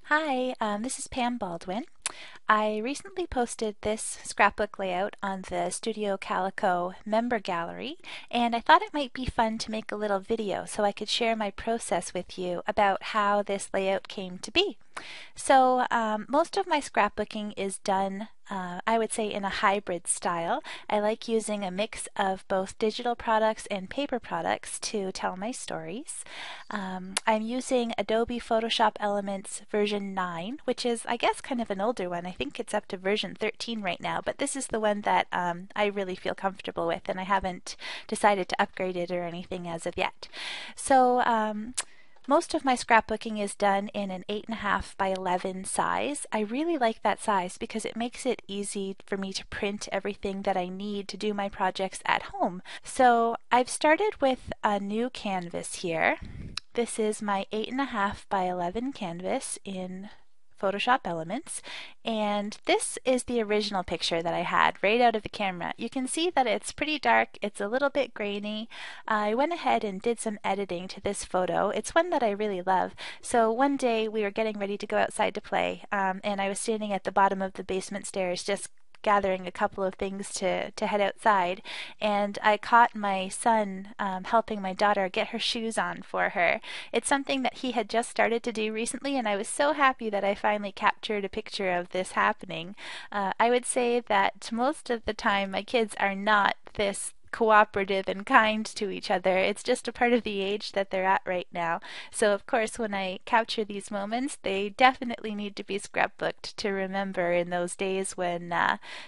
Hi, this is Pam Baldwin. I recently posted this scrapbook layout on the Studio Calico member gallery, and I thought it might be fun to make a little video so I could share my process with you about how this layout came to be. Most of my scrapbooking is done, I would say, in a hybrid style. I like using a mix of both digital products and paper products to tell my stories. I'm using Adobe Photoshop Elements version 9, which is, I guess, kind of an older one. I think it's up to version 13 right now, but this is the one that I really feel comfortable with, and I haven't decided to upgrade it or anything as of yet. So, most of my scrapbooking is done in an 8.5 by 11 size. I really like that size because it makes it easy for me to print everything that I need to do my projects at home. So I've started with a new canvas here. This is my 8.5 by 11 canvas in Photoshop Elements, and this is the original picture that I had right out of the camera. You can see that it's pretty dark, it's a little bit grainy. I went ahead and did some editing to this photo. It's one that I really love. So one day we were getting ready to go outside to play, and I was standing at the bottom of the basement stairs just gathering a couple of things to head outside, and I caught my son helping my daughter get her shoes on for her. It's something that he had just started to do recently, and I was so happy that I finally captured a picture of this happening. I would say that most of the time my kids are not this cooperative and kind to each other. It's just a part of the age that they're at right now. So of course when I capture these moments, they definitely need to be scrapbooked to remember in those days when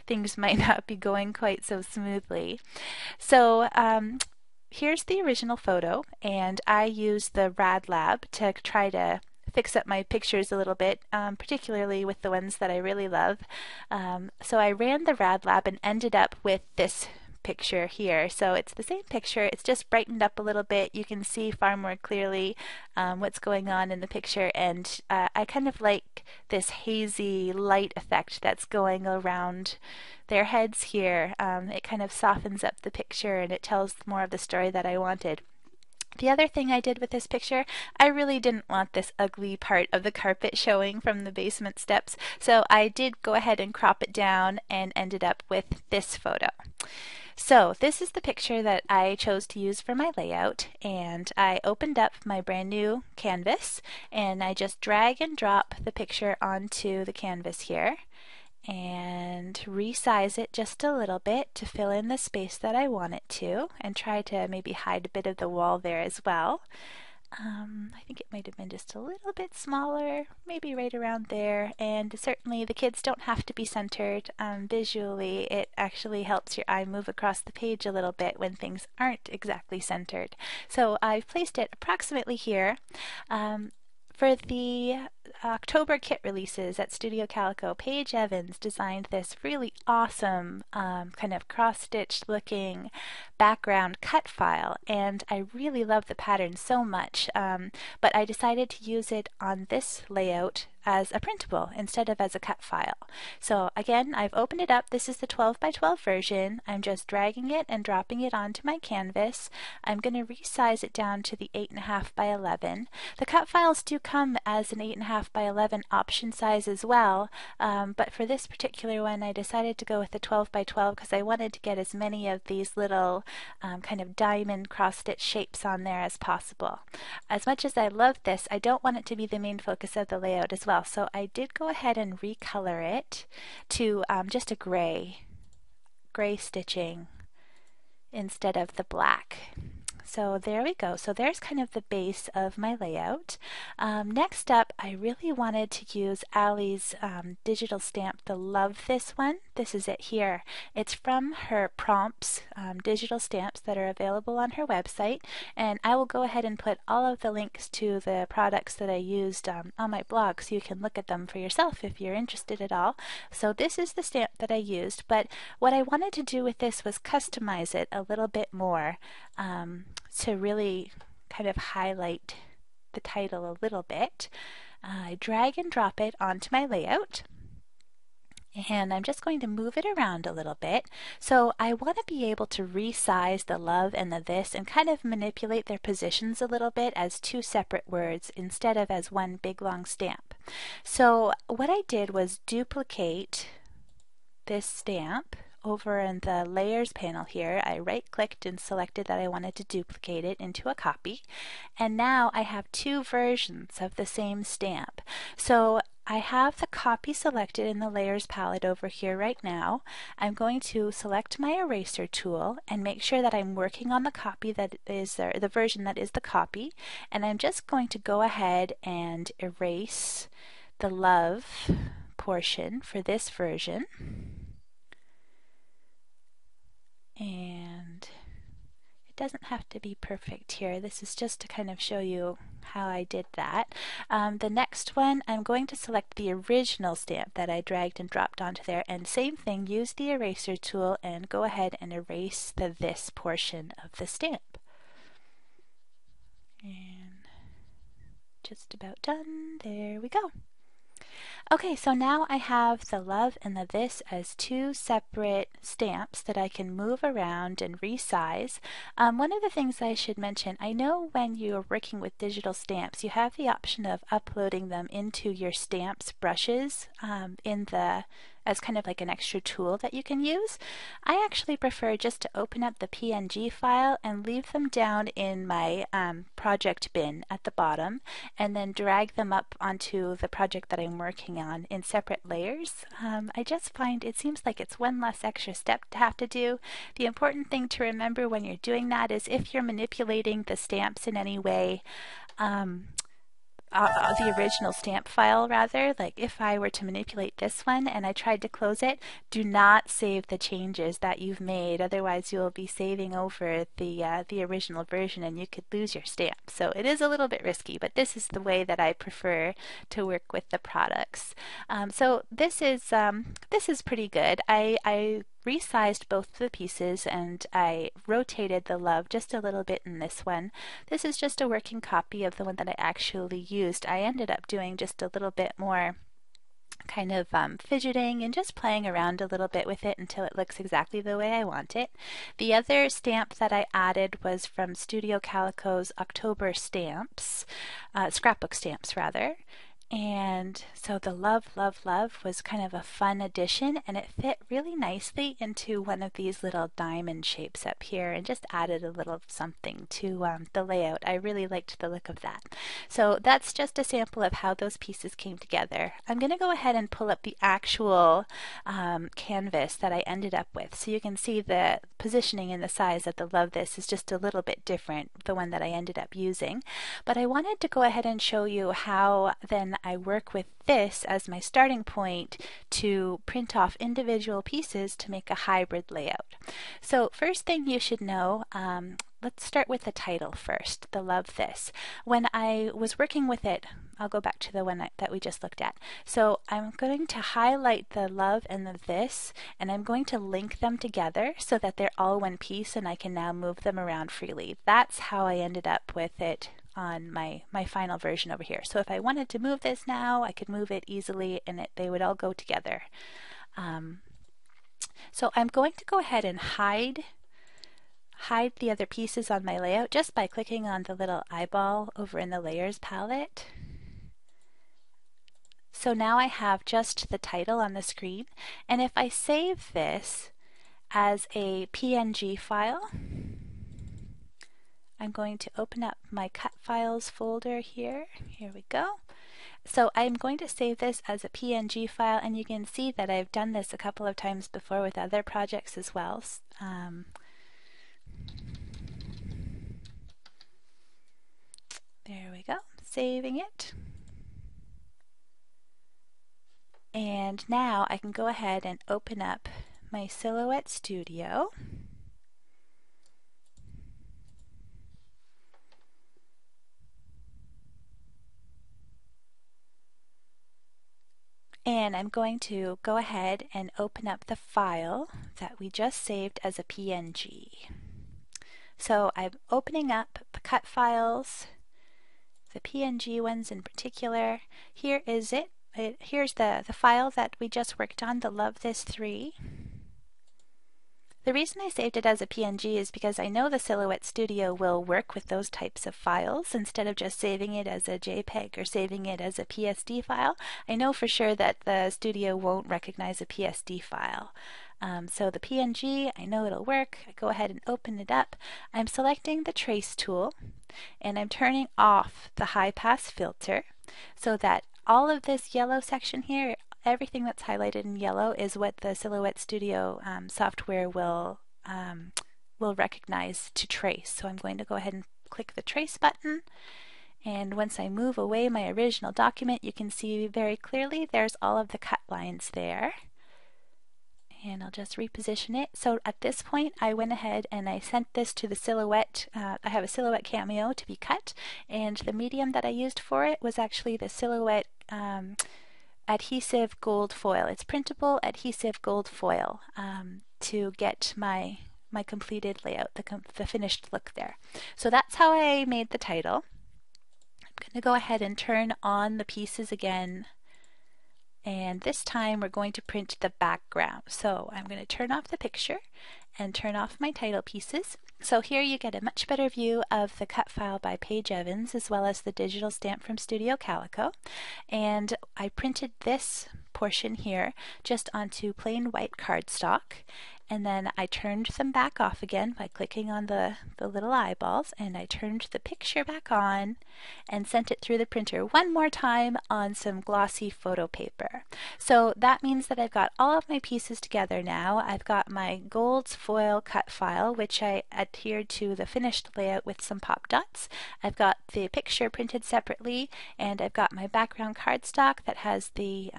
things might not be going quite so smoothly. So here's the original photo, and I use the Rad Lab to try to fix up my pictures a little bit, particularly with the ones that I really love. So I ran the Rad Lab and ended up with this picture here. So it's the same picture, it's just brightened up a little bit. You can see far more clearly what's going on in the picture, and I kind of like this hazy light effect that's going around their heads here. It kind of softens up the picture and it tells more of the story that I wanted. The other thing I did with this picture, I really didn't want this ugly part of the carpet showing from the basement steps, so I did go ahead and crop it down and ended up with this photo. So this is the picture that I chose to use for my layout, and I opened up my brand new canvas and I just drag and drop the picture onto the canvas here and resize it just a little bit to fill in the space that I want it to, and try to maybe hide a bit of the wall there as well. I think it might have been just a little bit smaller, maybe right around there, and certainly the kids don't have to be centered. Visually, it actually helps your eye move across the page a little bit when things aren't exactly centered. So I've placed it approximately here. For the October kit releases at Studio Calico, Paige Evans designed this really awesome kind of cross-stitched looking background cut file, and I really love the pattern so much, but I decided to use it on this layout as a printable instead of as a cut file. So again, I've opened it up. This is the 12 by 12 version. I'm just dragging it and dropping it onto my canvas. I'm going to resize it down to the 8.5 by 11. The cut files do come as an 8.5 by 11 option size as well, but for this particular one I decided to go with the 12 by 12 because I wanted to get as many of these little kind of diamond cross-stitch shapes on there as possible. As much as I love this, I don't want it to be the main focus of the layout as well, so I did go ahead and recolor it to just a gray stitching instead of the black. So there we go. So there's kind of the base of my layout. Next up, I really wanted to use Allie's digital stamp, the Love This one. This is it here. It's from her prompts, digital stamps that are available on her website, and I will go ahead and put all of the links to the products that I used on my blog so you can look at them for yourself if you're interested at all. So this is the stamp that I used, but what I wanted to do with this was customize it a little bit more to really kind of highlight the title a little bit. I drag and drop it onto my layout, and I'm just going to move it around a little bit. So I want to be able to resize the love and the this and kind of manipulate their positions a little bit as two separate words instead of as one big long stamp. So what I did was duplicate this stamp over in the layers panel here. I right clicked and selected that I wanted to duplicate it into a copy, and now I have two versions of the same stamp. So I have the copy selected in the layers palette over here right now. I'm going to select my eraser tool and make sure that I'm working on the copy that is the version that is the copy, and I'm just going to go ahead and erase the love portion for this version. And it doesn't have to be perfect here. This is just to kind of show you how I did that. The next one, I'm going to select the original stamp that I dragged and dropped onto there, and same thing, use the eraser tool and go ahead and erase the this portion of the stamp. And just about done. There we go. Okay, so now I have the love and the this as two separate stamps that I can move around and resize. One of the things I should mention, I know when you're working with digital stamps, you have the option of uploading them into your stamps brushes as kind of like an extra tool that you can use. I actually prefer just to open up the PNG file and leave them down in my project bin at the bottom, and then drag them up onto the project that I'm working on in separate layers. I just find it seems like it's one less extra step to have to do. The important thing to remember when you're doing that is if you're manipulating the stamps in any way, the original stamp file rather, like if I were to manipulate this one and I tried to close it, do not save the changes that you've made, otherwise you'll be saving over the original version and you could lose your stamp. So it is a little bit risky, but this is the way that I prefer to work with the products. So this is pretty good. I resized both the pieces and I rotated the love just a little bit in this one. This is just a working copy of the one that I actually used. I ended up doing just a little bit more kind of fidgeting and just playing around a little bit with it until it looks exactly the way I want it. The other stamp that I added was from Studio Calico's October stamps, scrapbook stamps rather. And so the love, love, love was kind of a fun addition, and it fit really nicely into one of these little diamond shapes up here and just added a little something to the layout. I really liked the look of that. So that's just a sample of how those pieces came together. I'm going to go ahead and pull up the actual canvas that I ended up with, so you can see the positioning and the size of the love this is just a little bit different, the one that I ended up using. But I wanted to go ahead and show you how then I work with this as my starting point to print off individual pieces to make a hybrid layout. So first thing you should know, let's start with the title first, the love this. When I was working with it, I'll go back to the one that we just looked at. So I'm going to highlight the love and the this, and I'm going to link them together so that they're all one piece and I can now move them around freely. That's how I ended up with it on my final version over here. So if I wanted to move this now, I could move it easily and they would all go together. So I'm going to go ahead and hide the other pieces on my layout just by clicking on the little eyeball over in the layers palette. So now I have just the title on the screen, and if I save this as a PNG file, I'm going to open up my cut files folder here. Here we go. So I'm going to save this as a PNG file, and you can see that I've done this a couple of times before with other projects as well. There we go, saving it. And now I can go ahead and open up my Silhouette Studio. And I'm going to go ahead and open up the file that we just saved as a PNG. So I'm opening up the cut files, the PNG ones in particular. Here is it. Here's the file that we just worked on, the Love This 3. The reason I saved it as a PNG is because I know the Silhouette Studio will work with those types of files instead of just saving it as a JPEG or saving it as a PSD file. I know for sure that the Studio won't recognize a PSD file. So the PNG, I know it'll work. I go ahead and open it up. I'm selecting the Trace tool and I'm turning off the high pass filter so that all of this yellow section here, everything that's highlighted in yellow is what the Silhouette Studio software will recognize to trace. So I'm going to go ahead and click the trace button. And once I move away my original document, you can see very clearly there's all of the cut lines there. And I'll just reposition it. So at this point I went ahead and I sent this to the Silhouette. I have a Silhouette Cameo to be cut, and the medium that I used for it was actually the Silhouette adhesive gold foil. It's printable adhesive gold foil to get my completed layout, the finished look there. So that's how I made the title. I'm going to go ahead and turn on the pieces again, and this time we're going to print the background. So I'm going to turn off the picture and turn off my title pieces. So here you get a much better view of the cut file by Paige Evans as well as the digital stamp from Studio Calico. And I printed this portion here just onto plain white cardstock, and then I turned them back off again by clicking on the little eyeballs, and I turned the picture back on and sent it through the printer one more time on some glossy photo paper. So that means that I've got all of my pieces together now. I've got my gold foil cut file, which I adhered to the finished layout with some pop dots. I've got the picture printed separately, and I've got my background cardstock that has the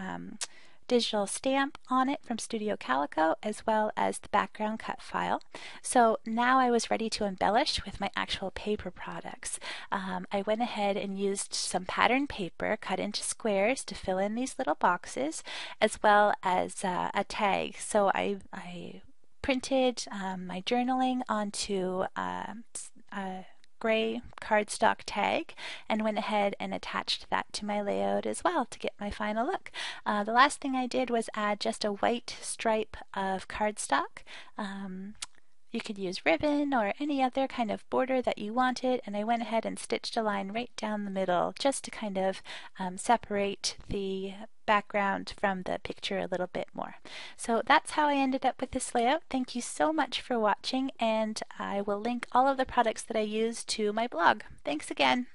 digital stamp on it from Studio Calico, as well as the background cut file. So now I was ready to embellish with my actual paper products. I went ahead and used some pattern paper cut into squares to fill in these little boxes, as well as a tag. So I printed my journaling onto a gray cardstock tag and went ahead and attached that to my layout as well to get my final look. The last thing I did was add just a white stripe of cardstock. You could use ribbon or any other kind of border that you wanted, and I went ahead and stitched a line right down the middle just to kind of separate the background from the picture a little bit more. So that's how I ended up with this layout. Thank you so much for watching, and I will link all of the products that I used to my blog. Thanks again.